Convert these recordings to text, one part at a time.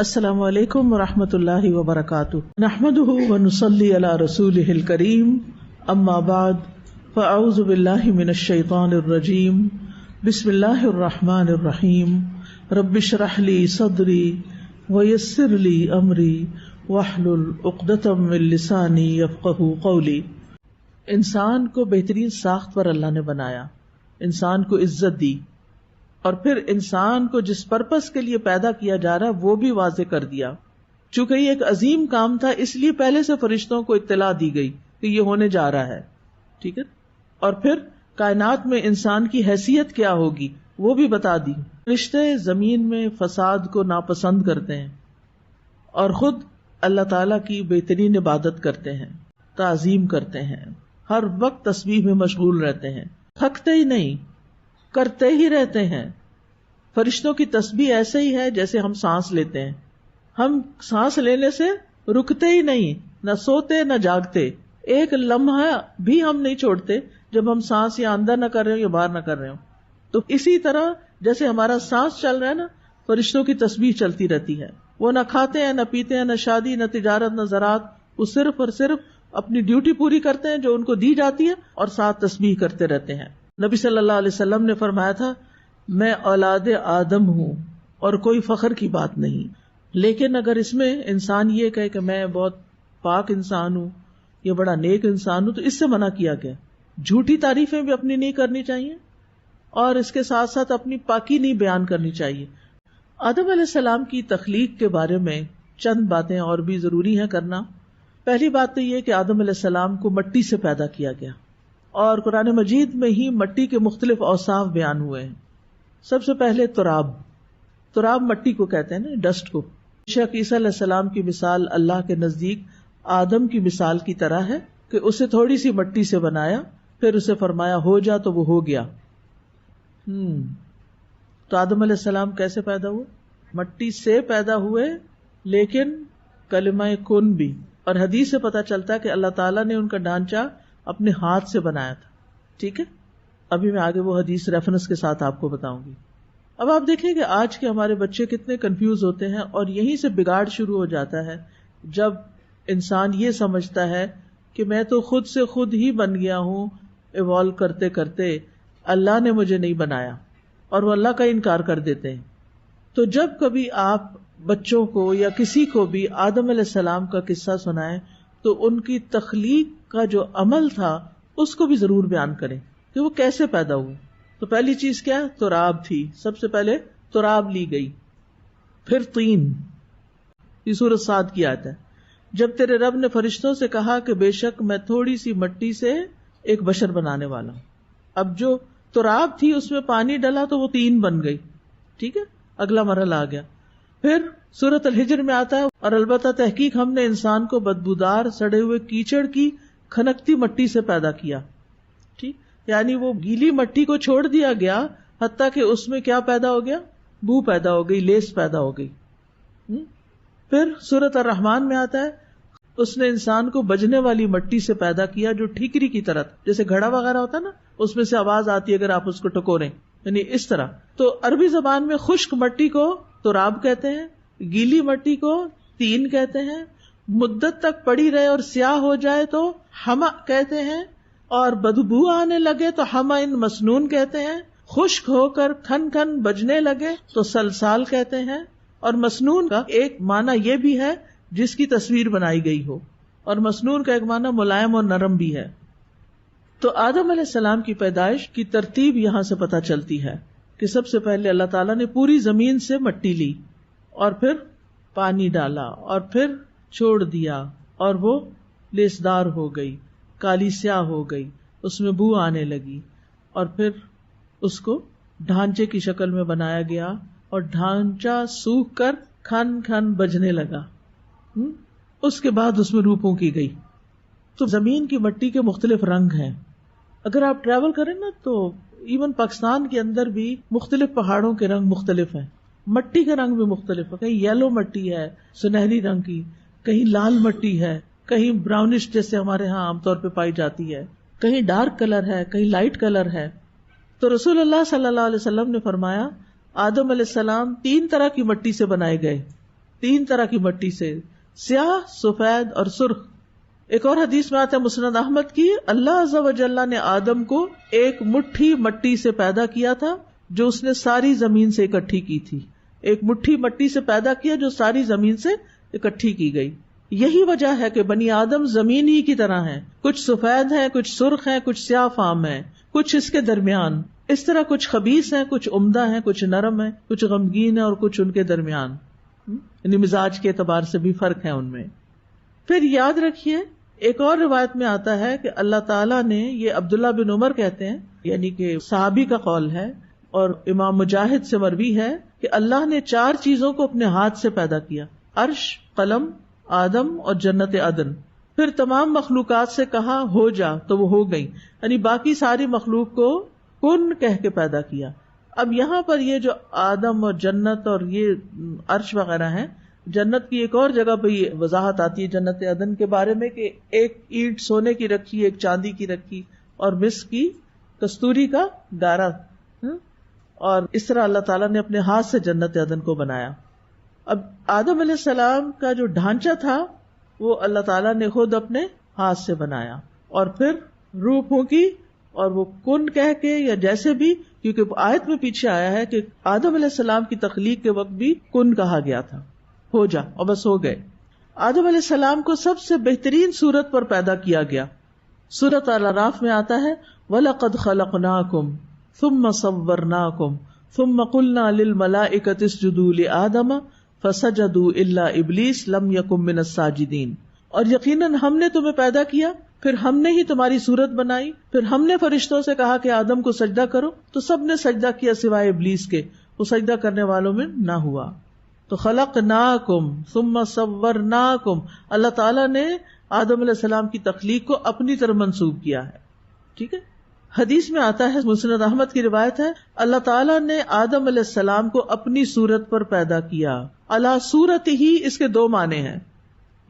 السلام علیکم ورحمۃ اللہ وبرکاتہ، نحمده ونصلی علی رسولہ الکریم، اما بعد فاعوذ باللہ من الشیطان الرجیم، بسم اللہ الرحمن الرحیم، رب اشرح لی صدری ویسر لی امری واحلل عقدۃ من لسانی یفقہوا قولی۔ انسان کو بہترین ساخت پر اللہ نے بنایا، انسان کو عزت دی، اور پھر انسان کو جس پرپس کے لیے پیدا کیا جا رہا ہے وہ بھی واضح کر دیا۔ چونکہ یہ ایک عظیم کام تھا، اس لیے پہلے سے فرشتوں کو اطلاع دی گئی کہ یہ ہونے جا رہا ہے، ٹھیک ہے۔ اور پھر کائنات میں انسان کی حیثیت کیا ہوگی وہ بھی بتا دی۔ فرشتے زمین میں فساد کو ناپسند کرتے ہیں اور خود اللہ تعالیٰ کی بہترین عبادت کرتے ہیں، تعظیم کرتے ہیں، ہر وقت تسبیح میں مشغول رہتے ہیں، تھکتے ہی نہیں، کرتے ہی رہتے ہیں۔ فرشتوں کی تسبیح ایسے ہی ہے جیسے ہم سانس لیتے ہیں، ہم سانس لینے سے رکتے ہی نہیں، نہ سوتے نہ جاگتے، ایک لمحہ بھی ہم نہیں چھوڑتے جب ہم سانس یا اندر نہ کر رہے ہو یا باہر نہ کر رہے ہو۔ تو اسی طرح جیسے ہمارا سانس چل رہا ہے نا، فرشتوں کی تسبیح چلتی رہتی ہے۔ وہ نہ کھاتے ہیں، نہ پیتے ہیں، نہ شادی، نہ تجارت، نہ زراعت، وہ صرف اور صرف اپنی ڈیوٹی پوری کرتے ہیں جو ان کو دی جاتی ہے، اور ساتھ تسبیح کرتے رہتے ہیں۔ نبی صلی اللہ علیہ وسلم نے فرمایا تھا، میں اولاد آدم ہوں اور کوئی فخر کی بات نہیں، لیکن اگر اس میں انسان یہ کہے کہ میں بہت پاک انسان ہوں یا بڑا نیک انسان ہوں، تو اس سے منع کیا گیا۔ جھوٹی تعریفیں بھی اپنی نہیں کرنی چاہیے، اور اس کے ساتھ ساتھ اپنی پاکی نہیں بیان کرنی چاہیے۔ آدم علیہ السلام کی تخلیق کے بارے میں چند باتیں اور بھی ضروری ہیں کرنا۔ پہلی بات تو یہ کہ آدم علیہ السلام کو مٹی سے پیدا کیا گیا، اور قرآن مجید میں ہی مٹی کے مختلف اوصاف بیان ہوئے ہیں۔ سب سے پہلے تراب مٹی کو کہتے ہیں نا، ڈسٹ کو۔ شیخ عیسیٰ علیہ السلام کی مثال اللہ کے نزدیک آدم کی مثال کی طرح ہے کہ اسے تھوڑی سی مٹی سے بنایا، پھر اسے فرمایا ہو جا تو وہ ہو گیا۔ تو آدم علیہ السلام کیسے پیدا ہوئے؟ مٹی سے پیدا ہوئے، لیکن کلمہ کن بھی۔ اور حدیث سے پتہ چلتا ہے کہ اللہ تعالیٰ نے ان کا ڈھانچہ اپنے ہاتھ سے بنایا تھا، ٹھیک ہے۔ ابھی میں آگے وہ حدیث ریفرنس کے ساتھ آپ کو بتاؤں گی۔ اب آپ دیکھیں کہ آج کے ہمارے بچے کتنے کنفیوز ہوتے ہیں، اور یہیں سے بگاڑ شروع ہو جاتا ہے جب انسان یہ سمجھتا ہے کہ میں تو خود سے خود ہی بن گیا ہوں، ایوالو کرتے کرتے، اللہ نے مجھے نہیں بنایا، اور وہ اللہ کا انکار کر دیتے ہیں۔ تو جب کبھی آپ بچوں کو یا کسی کو بھی آدم علیہ السلام کا قصہ سنائیں تو ان کی تخلیق کا جو عمل تھا اس کو بھی ضرور بیان کریں کہ وہ کیسے پیدا ہوئے۔ تو پہلی چیز کیا؟ تراب تھی، سب سے پہلے تراب لی گئی، پھر طین۔ یہ سورۃ صاد کی آیت ہے، جب تیرے رب نے فرشتوں سے کہا کہ بے شک میں تھوڑی سی مٹی سے ایک بشر بنانے والا ہوں۔ اب جو تراب تھی اس میں پانی ڈلا تو وہ طین بن گئی، ٹھیک ہے، اگلا مرحلہ آ گیا۔ پھر سورۃ الحجر میں آتا ہے، اور البتہ تحقیق ہم نے انسان کو بدبودار سڑے ہوئے کیچڑ کی کھنکتی مٹی سے پیدا کیا، ٹھیک، یعنی وہ گیلی مٹی کو چھوڑ دیا گیا، حتیٰ کہ اس میں کیا پیدا ہو گیا؟ بو پیدا ہو گئی، لیس پیدا ہو گئی۔ پھر سورۃ الرحمن میں آتا ہے، اس نے انسان کو بجنے والی مٹی سے پیدا کیا جو ٹھیکری کی طرح، جیسے گھڑا وغیرہ ہوتا ہے نا، اس میں سے آواز آتی ہے اگر آپ اس کو ٹکوریں، یعنی اس طرح۔ تو عربی زبان میں خشک مٹی کو تراب کہتے ہیں، گیلی مٹی کو طین کہتے ہیں، مدت تک پڑی رہے اور سیاہ ہو جائے تو حما کہتے ہیں، اور بدبو آنے لگے تو حما ان مسنون کہتے ہیں، خشک ہو کر کھن کھن بجنے لگے تو سلسال کہتے ہیں۔ اور مسنون کا ایک معنی یہ بھی ہے جس کی تصویر بنائی گئی ہو، اور مسنون کا ایک معنی ملائم اور نرم بھی ہے۔ تو آدم علیہ السلام کی پیدائش کی ترتیب یہاں سے پتہ چلتی ہے کہ سب سے پہلے اللہ تعالیٰ نے پوری زمین سے مٹی لی، اور پھر پانی ڈالا، اور پھر چھوڑ دیا، اور وہ لیسدار ہو گئی، کالی سیاہ ہو گئی، اس میں بو آنے لگی، اور پھر اس کو ڈھانچے کی شکل میں بنایا گیا، اور ڈھانچہ سوکھ کر کھن کھن بجنے لگا۔ اس کے بعد اس میں روح پھونکی گئی۔ تو زمین کی مٹی کے مختلف رنگ ہیں۔ اگر آپ ٹریول کریں نا تو ایون پاکستان کے اندر بھی مختلف پہاڑوں کے رنگ مختلف ہیں، مٹی کا رنگ بھی مختلف ہے، کہیں یلو مٹی ہے سنہری رنگ کی، کہیں لال مٹی ہے، کہیں براؤنش جیسے ہمارے ہاں عام طور پہ پائی جاتی ہے، کہیں ڈارک کلر ہے، کہیں لائٹ کلر ہے۔ تو رسول اللہ صلی اللہ علیہ وسلم نے فرمایا آدم علیہ السلام 3 طرح کی مٹی سے بنائے گئے، 3 طرح کی مٹی سے، سیاہ، سفید اور سرخ. ایک اور حدیث میں آتا ہے مسند احمد کی، اللہ عز و جل نے آدم کو ایک مٹھی مٹی سے پیدا کیا تھا جو اس نے ساری زمین سے اکٹھی کی تھی. ایک مٹھی مٹی سے پیدا کیا جو ساری زمین سے اکٹھی کی گئی. یہی وجہ ہے کہ بنی آدم زمین ہی کی طرح ہیں، کچھ سفید ہیں، کچھ سرخ ہیں، کچھ سیاہ فام ہیں، کچھ اس کے درمیان. اس طرح کچھ خبیث ہیں، کچھ عمدہ ہیں، کچھ نرم ہیں، کچھ غمگین ہیں اور کچھ ان کے درمیان، یعنی مزاج کے اعتبار سے بھی فرق ہے ان میں. پھر یاد رکھیے ایک اور روایت میں آتا ہے کہ اللہ تعالیٰ نے، یہ عبداللہ بن عمر کہتے ہیں، یعنی کہ صحابی کا قول ہے اور امام مجاہد سے مروی ہے کہ اللہ نے 4 چیزوں کو اپنے ہاتھ سے پیدا کیا، عرش، قلم، آدم اور جنت عدن. پھر تمام مخلوقات سے کہا ہو جا تو وہ ہو گئی، یعنی باقی ساری مخلوق کو کن کہہ کے پیدا کیا. اب یہاں پر یہ جو آدم اور جنت اور یہ عرش وغیرہ ہیں، جنت کی ایک اور جگہ پہ یہ وضاحت آتی ہے جنت عدن کے بارے میں کہ ایک اینٹ سونے کی رکھی، ایک چاندی کی رکھی اور مسک کی کستوری کا گارا. اور اس طرح اللہ تعالیٰ نے اپنے ہاتھ سے جنت عدن کو بنایا. اب آدم علیہ السلام کا جو ڈھانچہ تھا وہ اللہ تعالیٰ نے خود اپنے ہاتھ سے بنایا اور پھر روح پھونکی اور وہ کن کہہ کے یا جیسے بھی، کیونکہ آیت میں پیچھے آیا ہے کہ آدم علیہ السلام کی تخلیق کے وقت بھی کن کہا گیا تھا، ہو جا، اور بس ہو گئے. آدم علیہ السلام کو سب سے بہترین صورت پر پیدا کیا گیا. سورۃ الاعراف میں آتا ہے وَلَقَدْ خَلَقْنَاكُمْ ثُمَّ صَوَّرْنَاكُمْ ثُمَّ قُلْنَا لِلْمَلَائِكَةِ اسْجُدُوا لِآدَمَ فَسَجَدُوا إِلَّا إِبْلِيسَ لَمْ يَكُن مِّنَ السَّاجِدِينَ. اور یقیناً ہم نے تمہیں پیدا کیا، پھر ہم نے ہی تمہاری صورت بنائی، پھر ہم نے فرشتوں سے کہا کہ آدم کو سجدہ کرو تو سب نے سجدہ کیا سوائے ابلیس کے، وہ سجدہ کرنے والوں میں نہ ہوا. تو خلقناکم ثم صورناکم، اللہ تعالیٰ نے آدم علیہ السلام کی تخلیق کو اپنی طرف منسوب کیا ہے. ٹھیک ہے. حدیث میں آتا ہے، مسند احمد کی روایت ہے، اللہ تعالیٰ نے آدم علیہ السلام کو اپنی صورت پر پیدا کیا. علی صورت ہی، اس کے 2 معنی ہیں،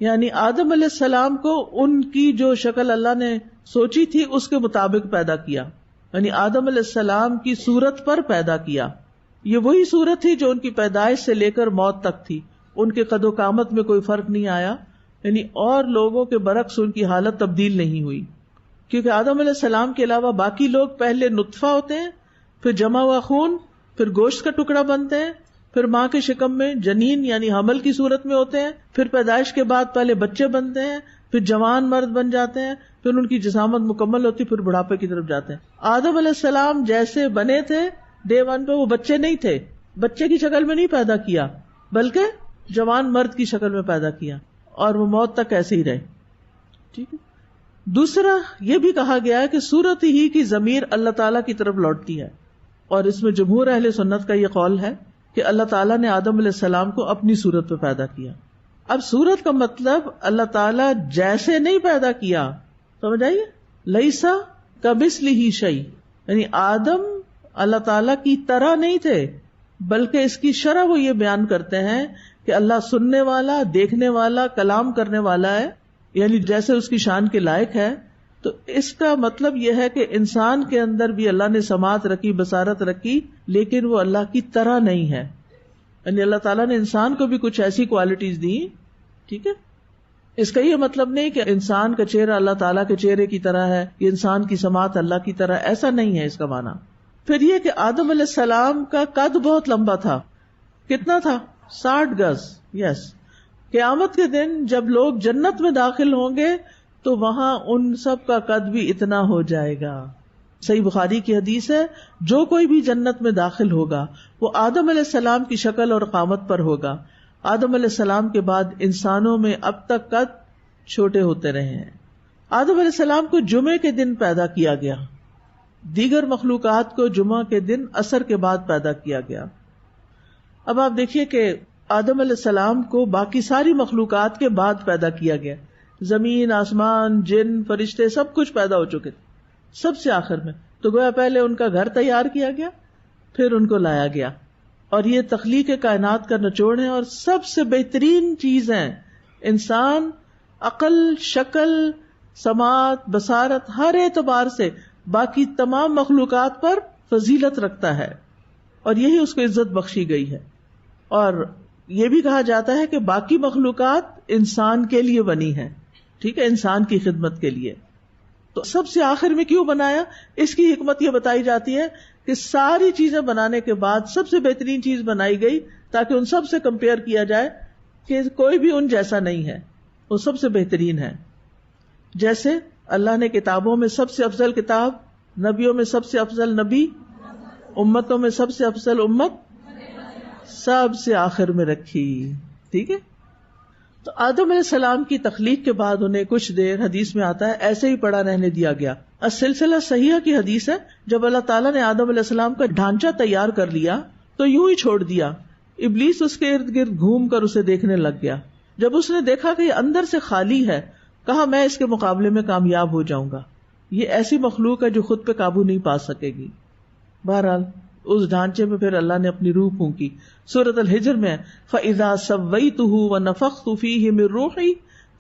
یعنی آدم علیہ السلام کو ان کی جو شکل اللہ نے سوچی تھی اس کے مطابق پیدا کیا، یعنی آدم علیہ السلام کی صورت پر پیدا کیا. یہ وہی صورت تھی جو ان کی پیدائش سے لے کر موت تک تھی، ان کے قد و قامت میں کوئی فرق نہیں آیا، یعنی اور لوگوں کے برعکس ان کی حالت تبدیل نہیں ہوئی، کیونکہ آدم علیہ السلام کے علاوہ باقی لوگ پہلے نطفہ ہوتے ہیں، پھر جمع ہوا خون، پھر گوشت کا ٹکڑا بنتے ہیں، پھر ماں کے شکم میں جنین یعنی حمل کی صورت میں ہوتے ہیں، پھر پیدائش کے بعد پہلے بچے بنتے ہیں، پھر جوان مرد بن جاتے ہیں، پھر ان کی جسامت مکمل ہوتی، پھر بڑھاپے کی طرف جاتے ہیں. آدم علیہ السلام جیسے بنے تھے ڈے 1 پہ، وہ بچے نہیں تھے، بچے کی شکل میں نہیں پیدا کیا بلکہ جوان مرد کی شکل میں پیدا کیا، اور وہ موت تک ایسے ہی رہے. ٹھیک ہے. دوسرا یہ بھی کہا گیا ہے کہ صورت ہی کی ضمیر اللہ تعالیٰ کی طرف لوٹتی ہے، اور اس میں جمہور اہل سنت کا یہ قول ہے کہ اللہ تعالیٰ نے آدم علیہ السلام کو اپنی صورت پہ پیدا کیا. اب صورت کا مطلب اللہ تعالیٰ جیسے نہیں پیدا کیا، سمجھ آئیے، لیسا کمثلہ شیء، یعنی آدم اللہ تعالیٰ کی طرح نہیں تھے، بلکہ اس کی شرح وہ یہ بیان کرتے ہیں کہ اللہ سننے والا، دیکھنے والا، کلام کرنے والا ہے، یعنی جیسے اس کی شان کے لائق ہے. تو اس کا مطلب یہ ہے کہ انسان کے اندر بھی اللہ نے سماعت رکھی، بصارت رکھی، لیکن وہ اللہ کی طرح نہیں ہے، یعنی اللہ تعالیٰ نے انسان کو بھی کچھ ایسی کوالٹیز دی. ٹھیک ہے. اس کا یہ مطلب نہیں کہ انسان کا چہرہ اللہ تعالیٰ کے چہرے کی طرح ہے، کہ انسان کی سماعت اللہ کی طرح، ایسا نہیں ہے اس کا معنی. پھر یہ کہ آدم علیہ السلام کا قد بہت لمبا تھا. کتنا تھا؟ 60 گز. یس. قیامت کے دن جب لوگ جنت میں داخل ہوں گے تو وہاں ان سب کا قد بھی اتنا ہو جائے گا. صحیح بخاری کی حدیث ہے، جو کوئی بھی جنت میں داخل ہوگا وہ آدم علیہ السلام کی شکل اور قامت پر ہوگا. آدم علیہ السلام کے بعد انسانوں میں اب تک قد چھوٹے ہوتے رہے ہیں. آدم علیہ السلام کو جمعے کے دن پیدا کیا گیا، دیگر مخلوقات کو جمعہ کے دن عصر کے بعد پیدا کیا گیا. اب آپ دیکھیے کہ آدم علیہ السلام کو باقی ساری مخلوقات کے بعد پیدا کیا گیا. زمین، آسمان، جن، فرشتے سب کچھ پیدا ہو چکے تھے سب سے آخر میں. تو گویا پہلے ان کا گھر تیار کیا گیا، پھر ان کو لایا گیا. اور یہ تخلیق کائنات کا نچوڑ ہے اور سب سے بہترین چیز ہے. انسان عقل، شکل، سماعت، بصارت، ہر اعتبار سے باقی تمام مخلوقات پر فضیلت رکھتا ہے، اور یہی اس کو عزت بخشی گئی ہے. اور یہ بھی کہا جاتا ہے کہ باقی مخلوقات انسان کے لیے بنی ہے، ٹھیک ہے، انسان کی خدمت کے لیے. تو سب سے آخر میں کیوں بنایا؟ اس کی حکمت یہ بتائی جاتی ہے کہ ساری چیزیں بنانے کے بعد سب سے بہترین چیز بنائی گئی تاکہ ان سب سے کمپیئر کیا جائے کہ کوئی بھی ان جیسا نہیں ہے، وہ سب سے بہترین ہے. جیسے اللہ نے کتابوں میں سب سے افضل کتاب، نبیوں میں سب سے افضل نبی، امتوں میں سب سے افضل امت سب سے آخر میں رکھی. ٹھیک ہے. تو آدم علیہ السلام کی تخلیق کے بعد انہیں کچھ دیر، حدیث میں آتا ہے، ایسے ہی پڑا رہنے دیا گیا. السلسلہ صحیحہ کی حدیث ہے، جب اللہ تعالیٰ نے آدم علیہ السلام کا ڈھانچہ تیار کر لیا تو یوں ہی چھوڑ دیا. ابلیس اس کے ارد گرد گھوم کر اسے دیکھنے لگ گیا. جب اس نے دیکھا کہ یہ اندر سے خالی ہے، کہا میں اس کے مقابلے میں کامیاب ہو جاؤں گا. یہ ایسی مخلوق ہے جو خود پہ قابو نہیں پا سکے گی. بہرحال اس ڈھانچے میں پھر اللہ نے اپنی روح پھونکی. سورۃ الحجر میں فَإِذَا سَوَّيْتُهُ وَنَفَخْتُ فِيهِ مِن رُوحِي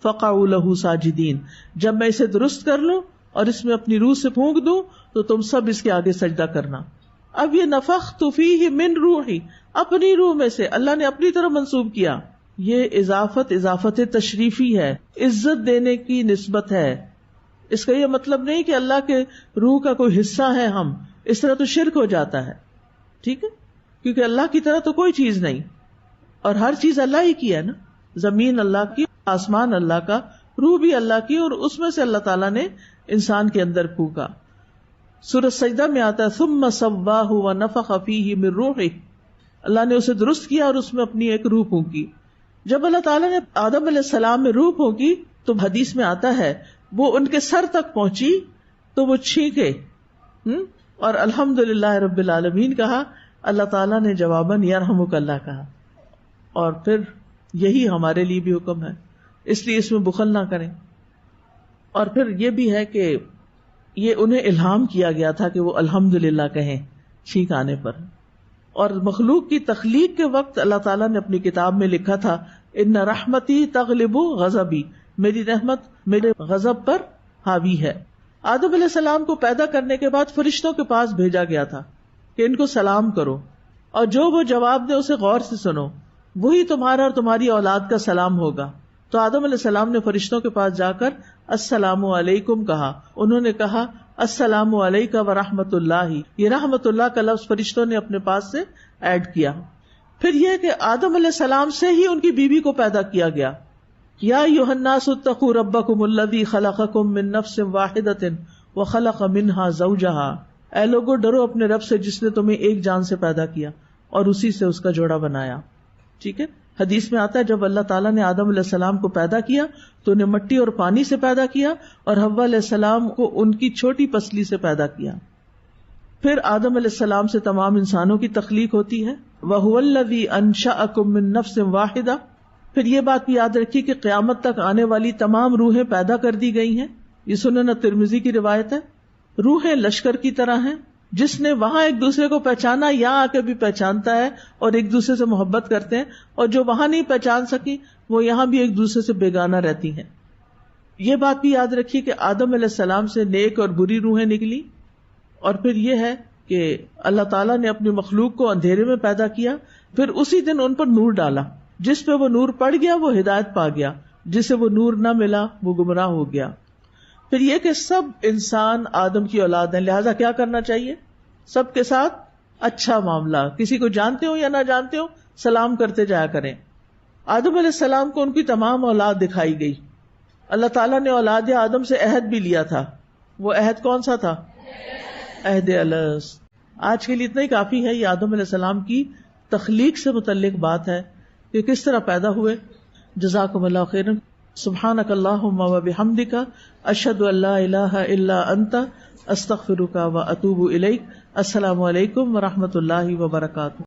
فَقَعُوا لَهُ سَاجِدِينَ. جب میں اسے درست کر لوں اور اس میں اپنی روح سے پھونک دوں تو تم سب اس کے آگے سجدہ کرنا. اب یہ نفخت فیہ من روحی، اپنی روح میں سے اللہ نے اپنی طرف منسوب کیا. یہ اضافت تشریفی ہے، عزت دینے کی نسبت ہے. اس کا یہ مطلب نہیں کہ اللہ کے روح کا کوئی حصہ ہے ہم، اس طرح تو شرک ہو جاتا ہے. ٹھیک ہے، کیونکہ اللہ کی طرح تو کوئی چیز نہیں، اور ہر چیز اللہ ہی کی ہے نا. زمین اللہ کی، آسمان اللہ کا، روح بھی اللہ کی، اور اس میں سے اللہ تعالیٰ نے انسان کے اندر پھونکا. سورۃ سجدہ میں آتا ہے ثم سواہ ونفخ فیہ من روحہ، اللہ نے اسے درست کیا اور اس میں اپنی ایک روح پھونکی. جب اللہ تعالیٰ نے آدم علیہ السلام میں روح پھونکی تو حدیث میں آتا ہے وہ ان کے سر تک پہنچی تو وہ چھینکے اور الحمدللہ رب العالمین کہا. اللہ تعالیٰ نے جواباً یرحمک اللہ کہا. اور پھر یہی ہمارے لیے بھی حکم ہے، اس لیے اس میں بخل نہ کریں. اور پھر یہ بھی ہے کہ یہ انہیں الہام کیا گیا تھا کہ وہ الحمدللہ کہیں چھینک آنے پر. اور مخلوق کی تخلیق کے وقت اللہ تعالیٰ نے اپنی کتاب میں لکھا تھا ان رحمتی تغلب غضبی، میری رحمت میرے غضب پر حاوی ہے. آدم علیہ السلام کو پیدا کرنے کے بعد فرشتوں کے پاس بھیجا گیا تھا کہ ان کو سلام کرو، اور جو وہ جواب دے اسے غور سے سنو، وہی تمہارا اور تمہاری اولاد کا سلام ہوگا. تو آدم علیہ السلام نے فرشتوں کے پاس جا کر السلام علیکم کہا. انہوں نے کہا السلام علیکہ ورحمۃ اللہ. یہ رحمت اللہ کا لفظ فرشتوں نے اپنے پاس سے ایڈ کیا. پھر یہ کہ آدم علیہ السلام سے ہی ان کی بیوی کو پیدا کیا گیا. یا ایھا الناس اتقوا ربکم الذی خلقکم من نفس واحدۃ وخلق منها زوجہا. اے لوگو ڈرو اپنے رب سے جس نے تمہیں ایک جان سے پیدا کیا اور اسی سے اس کا جوڑا بنایا. ٹھیک ہے. حدیث میں آتا ہے جب اللہ تعالیٰ نے آدم علیہ السلام کو پیدا کیا تو انہیں مٹی اور پانی سے پیدا کیا اور حوا علیہ السلام کو ان کی چھوٹی پسلی سے پیدا کیا. پھر آدم علیہ السلام سے تمام انسانوں کی تخلیق ہوتی ہے. وَهُوَ الَّذِي أَنشَأَكُم مِّن نَّفْسٍ وَاحِدَةٍ. پھر یہ بات بھی یاد رکھیے کہ قیامت تک آنے والی تمام روحیں پیدا کر دی گئی ہیں. یہ سنن ترمذی کی روایت ہے. روحیں لشکر کی طرح ہیں، جس نے وہاں ایک دوسرے کو پہچانا یہاں آ کے بھی پہچانتا ہے اور ایک دوسرے سے محبت کرتے ہیں، اور جو وہاں نہیں پہچان سکی وہ یہاں بھی ایک دوسرے سے بیگانہ رہتی ہیں. یہ بات بھی یاد رکھیے کہ آدم علیہ السلام سے نیک اور بری روحیں نکلی. اور پھر یہ ہے کہ اللہ تعالیٰ نے اپنی مخلوق کو اندھیرے میں پیدا کیا، پھر اسی دن ان پر نور ڈالا. جس پہ وہ نور پڑ گیا وہ ہدایت پا گیا، جسے وہ نور نہ ملا وہ گمراہ ہو گیا. پھر یہ کہ سب انسان آدم کی اولاد ہیں، لہٰذا کیا کرنا چاہیے؟ سب کے ساتھ اچھا معاملہ، کسی کو جانتے ہو یا نہ جانتے ہو سلام کرتے جایا کریں. آدم علیہ السلام کو ان کی تمام اولاد دکھائی گئی. اللہ تعالیٰ نے اولاد آدم سے عہد بھی لیا تھا. وہ عہد کون سا تھا؟ عہد الست. آج کے لیے اتنا ہی کافی ہے. یہ آدم علیہ السلام کی تخلیق سے متعلق بات ہے کہ کس طرح پیدا ہوئے. جزاکم اللہ خیرا. سبحانک اللہم وبحمدک اشہد ان لا الہ الا انت استغفرک واتوب الیک. السلام علیکم ورحمۃ اللہ وبرکاتہ.